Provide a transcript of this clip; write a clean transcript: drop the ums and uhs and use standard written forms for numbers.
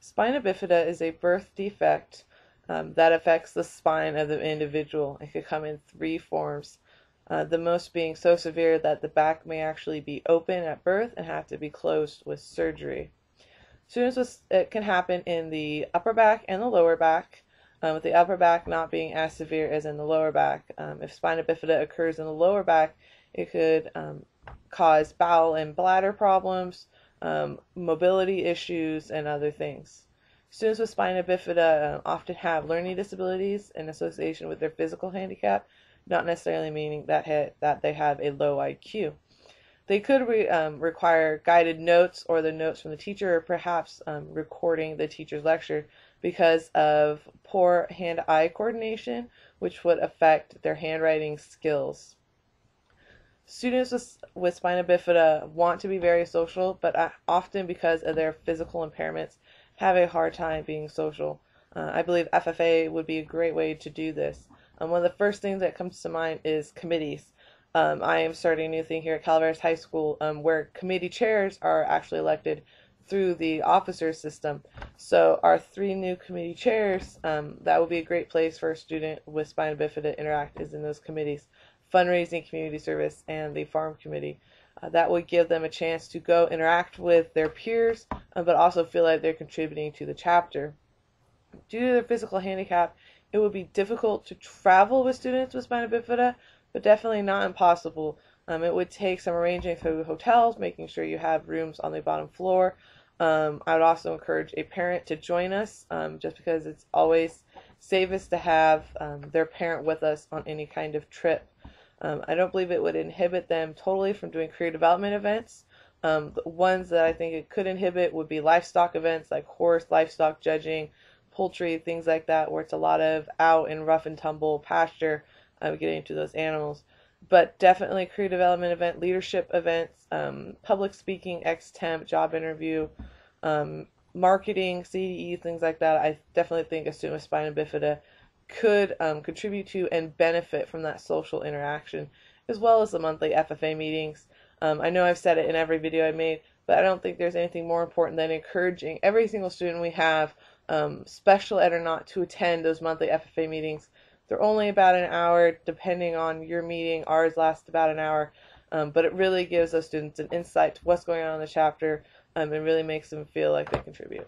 Spina bifida is a birth defect that affects the spine of the individual. It could come in three forms, the most being so severe that the back may actually be open at birth and have to be closed with surgery. It can happen in the upper back and the lower back, with the upper back not being as severe as in the lower back. If spina bifida occurs in the lower back, it could cause bowel and bladder problems, mobility issues, and other things. Students with spina bifida often have learning disabilities in association with their physical handicap, not necessarily meaning that they have a low IQ. They could require guided notes or the notes from the teacher, or perhaps recording the teacher's lecture because of poor hand-eye coordination, which would affect their handwriting skills. Students with spina bifida want to be very social, but often because of their physical impairments have a hard time being social. I believe FFA would be a great way to do this. One of the first things that comes to mind is committees. I am starting a new thing here at Calaveras High School where committee chairs are actually elected through the officer system. So our 3 new committee chairs, that would be a great place for a student with spina bifida to interact, is in those committees: fundraising, community service, and the farm committee. That would give them a chance to go interact with their peers, but also feel like they're contributing to the chapter. Due to their physical handicap, it would be difficult to travel with students with spina bifida, but definitely not impossible. It would take some arranging through hotels, making sure you have rooms on the bottom floor. I would also encourage a parent to join us, just because it's always safest to have their parent with us on any kind of trip. I don't believe it would inhibit them totally from doing career development events. The ones that I think it could inhibit would be livestock events like horse, livestock judging, poultry, things like that, where it's a lot of out and rough and tumble pasture, getting into those animals. But definitely career development event, leadership events, public speaking, ex-temp, job interview, marketing, CDE, things like that. I definitely think a student with spina bifida could contribute to and benefit from that social interaction, as well as the monthly FFA meetings. I know I've said it in every video I made, but I don't think there's anything more important than encouraging every single student we have, special ed or not, to attend those monthly FFA meetings. They're only about an hour, depending on your meeting. Ours lasts about an hour, but it really gives those students an insight to what's going on in the chapter, and really makes them feel like they contribute.